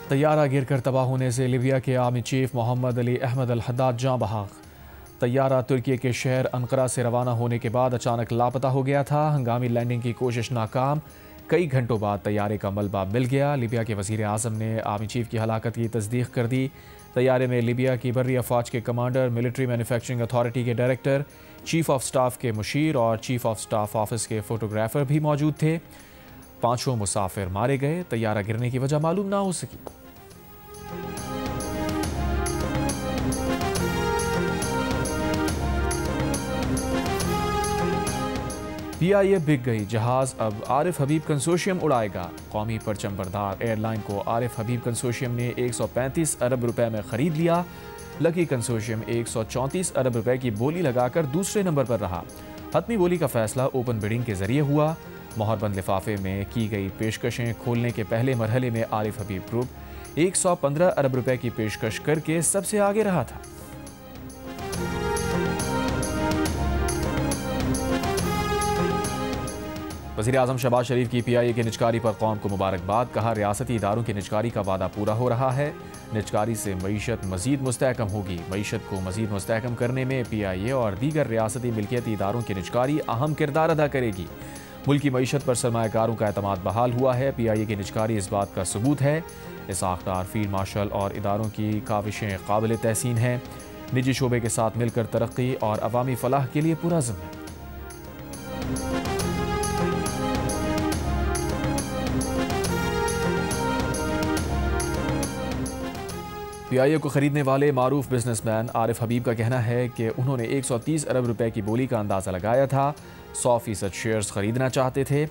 तैयारा गिरकर तबाह होने से लीबिया के आर्मी चीफ मोहम्मद अली अहमद अल हद्दाद जाँ बहाक। तैयारा तुर्की के शहर अंकरा से रवाना होने के बाद अचानक लापता हो गया था। हंगामी लैंडिंग की कोशिश नाकाम। कई घंटों बाद तैयारे का मलबा मिल गया। लीबिया के वज़ीर आज़म ने आर्मी चीफ की हलाकत की तस्दीक कर दी। तैयारे में लीबिया की बर्री अफवाज के कमांडर, मिलिट्री मैन्युफैक्चरिंग अथॉरिटी के डायरेक्टर, चीफ ऑफ स्टाफ के मुशीर और चीफ ऑफ स्टाफ ऑफिस के फोटोग्राफर भी मौजूद थे। 5 मुसाफिर मारे गए। तैयारा गिरने की वजह मालूम ना हो सकी। PIA बिक गई। जहाज अब आरिफ हबीब कंसोशियम उड़ाएगा। कौमी परचम बरदार एयरलाइन को आरिफ हबीब कंसोशियम ने 135 अरब रुपए में खरीद लिया। लकी कंसोशियम 134 अरब रुपए की बोली लगाकर दूसरे नंबर पर रहा। हतमी बोली का फैसला ओपन बिडिंग के जरिए हुआ। मोहरबंद लिफाफे में की गई पेशकशें खोलने के पहले मरहले में आरिफ हबीब ग्रुप 115 अरब रुपए की पेशकश करके सबसे आगे रहा था। वज़ीर आज़म शहबाज शरीफ की PIA की निजकारी पर कौम को मुबारकबाद। कहा, रियासती इदारों की निजकारी का वादा पूरा हो रहा है। निजकारी से मईशत मज़ीद मुस्तहकम होगी। मईशत को मज़ीद मुस्तहकम करने में PIA और दीगर रियासती मिल्कियती इदारों की निजकारी अहम किरदार अदा करेगी। मुल्की मईशत पर सरमायाकारों का एतमाद बहाल हुआ है। PIA की निजकारी इस बात का सबूत है। इसाक़दार फील्ड मार्शल और इदारों की काविशें काबिल तहसीन हैं। निजी शोबे के साथ मिलकर तरक्की और अवामी फलाह के लिए पुरअज़्म है। PIA को खरीदने वाले मारूफ बिजनेसमैन आरिफ हबीब का कहना है कि उन्होंने 130 अरब रुपए की बोली का अंदाज़ा लगाया था। 100% शेयर्स खरीदना चाहते थे।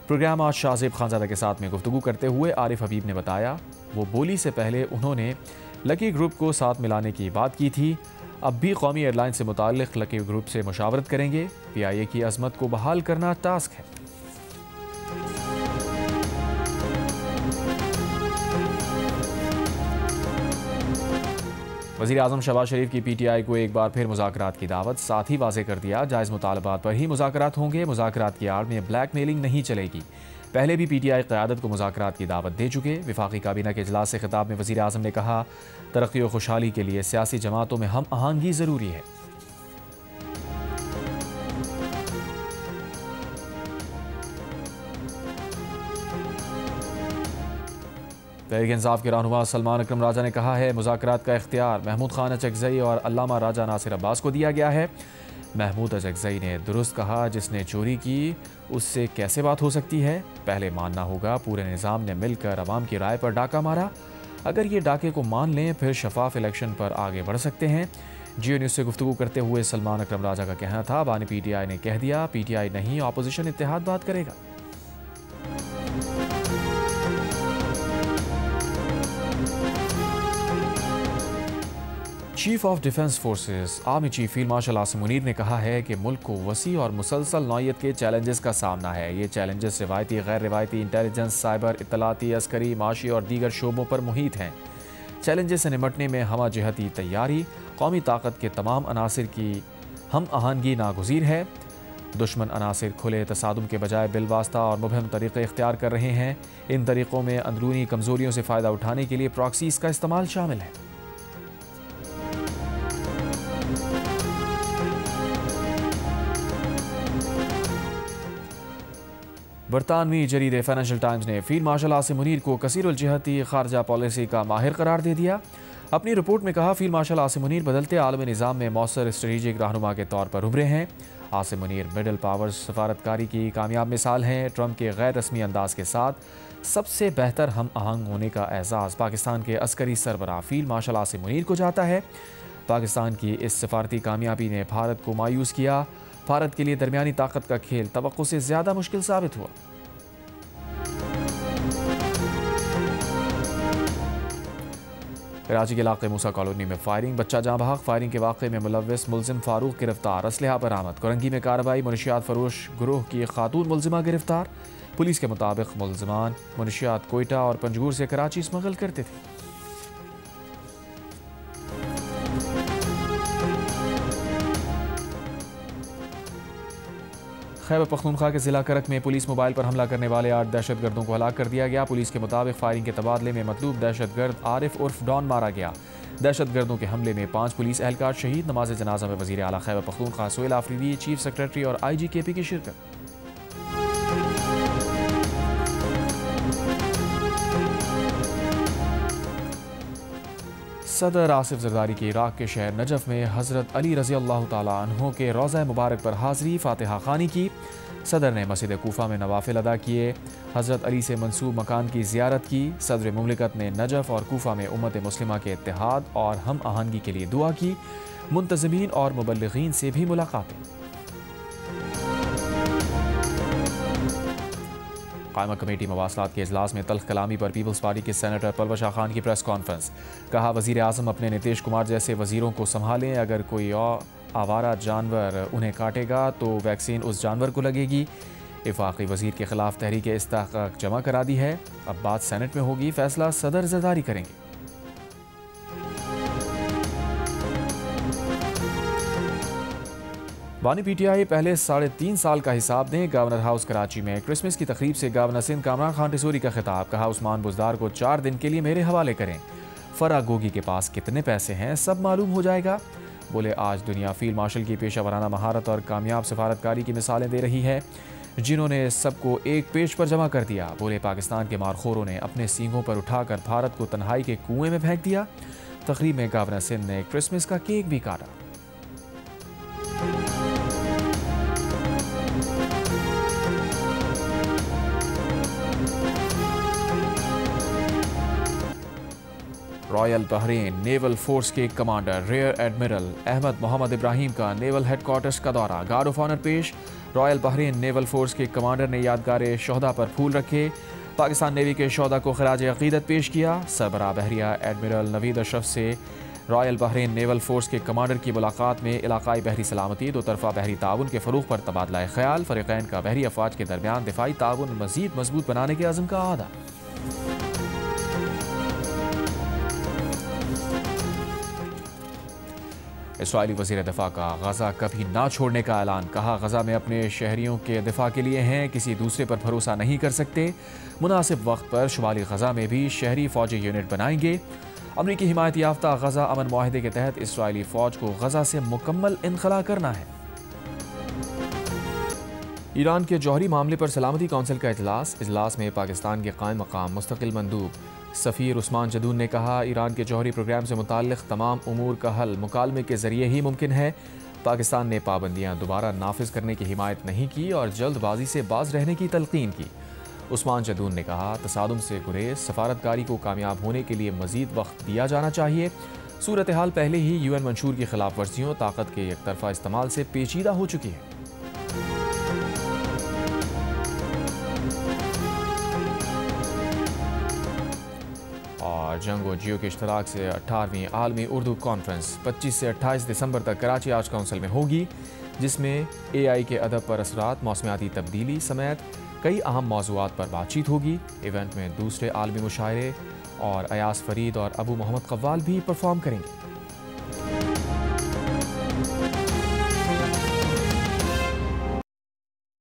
प्रोग्राम आज शाहजेब खानजादा के साथ में गुफ्तगू करते हुए आरिफ हबीब ने बताया, वो बोली से पहले उन्होंने लकी ग्रुप को साथ मिलाने की बात की थी। अब भी कौमी एयरलाइन से मुताल्लिक़ लकी ग्रुप से मुशावरत करेंगे। PIA की अज़मत को बहाल करना टास्क है। वज़ीर आज़म शहबाज शरीफ की PTI को एक बार फिर मुज़ाकरात की दावत। साथ ही वाज़ेह कर दिया, जायज़ मुतालबात पर ही मुज़ाकरात होंगे। मुज़ाकरात की आड़ में ब्लैक मेलिंग नहीं चलेगी। पहले भी PTI क़यादत को मुज़ाकरात की दावत दे चुके। वफाकी काबीना के इजलास से खिताब में वज़ीर आज़म ने कहा, तरक्की और खुशहाली के लिए सियासी जमातों में हम आहंगी ज़रूरी है। तहरीक इंसाफ के रहनुमा सलमान अकरम राजा ने कहा है, मुज़ाकरात का इख्तियार महमूद खान अचकज़ई और अल्लामा राजा नासिर अब्बास को दिया गया है। महमूद अचकज़ई ने दुरुस्त कहा, जिसने चोरी की उससे कैसे बात हो सकती है। पहले मानना होगा पूरे निज़ाम ने मिलकर अवाम की राय पर डाका मारा। अगर ये डाके को मान लें फिर शफाफ इलेक्शन पर आगे बढ़ सकते हैं। जियो न्यूज़ से गुफ्तगू करते हुए सलमान अकरम राजा का कहना था, बानी PTI ने कह दिया, PTI नहीं अपोजिशन इत्तेहाद बात करेगा। Chief of defence forces army chief field marshal Asim Munir ने कहा है कि मुल्क को वसी और मुसलसल नौयत के चैलेंजेस का सामना है। ये चैलेंजेस रिवायती, गैर रिवायती, इंटेलिजेंस, साइबर, इत्तलाती, अस्करी, माशी और दीगर शोबों पर मुहित हैं। चैलेंजेस से निपटने में हमा जहती तैयारी, कौमी ताकत के तमाम अनासिर की हम आहंगी नागुज़ीर है। दुश्मन अनासिर खुले तसादुम के बजाय बिलवास्ता और मुबहम तरीक़े इख्तियार कर रहे हैं। इन तरीक़ों में अंदरूनी कमज़ोरियों से फ़ायदा उठाने के लिए प्रॉक्सीज़ का इस्तेमाल शामिल है। बरतानवी जरीदे फाइनेंशियल टाइम्स ने फील्ड मार्शल आसिम मुनीर को कसीरुल जिहती खारजा पॉलिसी का माहिर करार दे दिया। अपनी रिपोर्ट में कहा, फील्ड मार्शल आसिम मुनीर बदलते आलमी निज़ाम में मौसर स्ट्रेटेजिक रहनुमा के तौर पर उभरे हैं। आसिम मुनीर मिडल पावर्स सफारतकारी की कामयाब मिसाल हैं। ट्रंप के गैर रस्मी अंदाज के साथ सबसे बेहतर हम आहंग होने का एजाज़ पाकिस्तान के अस्करी सरबराह फील्ड मार्शल आसिम मुनीर को जाता है। पाकिस्तान की इस सफारती कामयाबी ने भारत को मायूस किया। भारत के लिए दरमियानी ताकत का खेल तवक्को से ज़्यादा मुश्किल साबित हुआ। कराची के इलाके मूसा कॉलोनी में फायरिंग, बच्चा जाँ बहक। फायरिंग के वाक़े में मुलव्विस मुलजिम फारूक गिरफ्तार। असलहा बरामद। कोरंगी में कार्रवाई। मुनशियात फरोश गुरूह की खातून मुलजिमा गिरफ्तार। पुलिस के मुताबिक मुलजिमान मुनशियात कोयटा और पंजगूर से कराची स्मगल करते थे। खैबर पख्तूनख्वा के जिला करक में पुलिस मोबाइल पर हमला करने वाले 8 दहशतगर्दों को हलाक कर दिया गया। पुलिस के मुताबिक फायरिंग के तबादले में मतलूब दहशतगर्द आरिफ उर्फ डॉन मारा गया। दहशतगर्दों के हमले में 5 पुलिस एहलकार शहीद। नमाज जनाजा में वज़ीर आला खैबर पख्तूनख्वा सोहेल आफरीदी, चीफ सेक्रेटरी और IGKP की शिरकत। सदर आसिफ जरदारी की इराक के शहर नजफ में हज़रत अली रज़ी अल्लाह तआला अन्हु के रोज़ा मुबारक पर हाज़री फातिहा खानी की। सदर ने मस्जिद कूफा में नवाफिल अदा किए। हज़रत अली से मंसूब मकान की ज़ियारत की। सदर मुमलिकत ने नजफ और कूफा में उम्मत मुस्लिमा के इत्तेहाद और हम आहंगी के लिए दुआ की। मुंतज़मीन और मुबल्लिगीन से भी मुलाकातें। कायमा कमेटी मवासलात के इजलास में तल्ख कलामी पर पीपल्स पार्टी के सेनेटर परवेश खान की प्रेस कॉन्फ्रेंस। कहा, वज़ीर आज़म अपने नीतीश कुमार जैसे वज़ीरों को संभालें। अगर कोई और आवारा जानवर उन्हें काटेगा तो वैक्सीन उस जानवर को लगेगी। इफ़ाक़ी वज़ीर के ख़िलाफ़ तहरीक इस्तिक़ाक़ जमा करा दी है। अब बात सेनेट में होगी, फैसला सदर ज़रदारी करेंगे। बानी PTI पहले 3.5 साल का हिसाब दें। गवर्नर हाउस कराची में क्रिसमस की तकरीब से गवर्नर सिंध कामरान खान टिसूरी का खिताब। कहा, उस्मान बुज़दार को 4 दिन के लिए मेरे हवाले करें। फरा गोगी के पास कितने पैसे हैं सब मालूम हो जाएगा। बोले, आज दुनिया फील्ड मार्शल की पेशा वराना महारत और कामयाब सफारतकारी की मिसालें दे रही है, जिन्होंने सबको एक पेज पर जमा कर दिया। बोले, पाकिस्तान के मारखोरों ने अपने सींगों पर उठाकर भारत को तन्हाई के कुएं में फेंक दिया। तकरीब में गवर्नर सिंध ने क्रिसमस का केक भी काटा। रॉयल बहरीन नेवल फोर्स के commander rear admiral Ahmed Mohammed Ibrahim का नेवल हेडक्वार्टर्स का दौरा। गार्ड ऑफ ऑनर पेश। रॉयल बहरीन नेवल फोर्स के कमांडर ने यादगार शोहदा पर फूल रखे। पाकिस्तान नेवी के शोहदा को खराज अकीदत पेश किया। सरबराह बहरिया एडमिरल नवीद अशरफ से रॉयल बहरीन नेवल फोर्स के कमांडर की मुलाकात में इलाकाई बहरी सलामती, दो तरफा बहरी ताउन के फ़रोग़ पर तबादला ख्याल। फ़रीक़ैन का बहरी अफ़वाज के दरमियान दिफ़ाई ताउन मज़ीद मजबूत बनाने के अज़्म का आदा। इस्राईली वज़ीर दिफ़ा का गज़ा कभी ना छोड़ने का ऐलान। कहा, गज़ा में अपने शहरियों के दिफ़ा के लिए हैं, किसी दूसरे पर भरोसा नहीं कर सकते। मुनासिब वक्त पर शुमाली गज़ा में भी शहरी फ़ौजी यूनिट बनाएंगे। अमरीकी हिमायत याफ्ता गज़ा अमन मुआहिदे के तहत इस्राईली फ़ौज को गज़ा से मुकम्मल इनखला करना है। ईरान के जौहरी मामले पर सलामती कौंसिल का इजलास में पाकिस्तान के कायम मकाम मुस्तकिल मंदूब सफ़ीर उस्मान जदून ने कहा, ईरान के जौहरी प्रोग्राम से मुताल्लिक़ तमाम उमूर का हल मुकालमे के ज़रिए ही मुमकिन है। पाकिस्तान ने पाबंदियाँ दोबारा नाफिज करने की हिमायत नहीं की और जल्दबाजी से बाज रहने की तलकीन की। उस्मान जदून ने कहा, तसादुम से गुरेज सफारतकारी को कामयाब होने के लिए मज़ीद वक्त दिया जाना चाहिए। सूरत हाल पहले ही UN मंशूर की खिलाफ वर्जियों, ताकत के एक तरफा इस्तेमाल से पेचीदा हो चुकी है। और जंग व जियो के इश्तराक से 18वीं आलमी उर्दू कॉन्फ्रेंस 25 से 28 दिसंबर तक कराची आर्ट काउंसिल में होगी, जिसमें AI के अदब पर असरात, मौसमियाती तब्दीली समेत कई अहम मौज़ूआत पर बातचीत होगी। इवेंट में दूसरे आलमी मुशायरे और अयास फरीद और अबू मोहम्मद कव्वाल भी परफॉर्म करेंगे।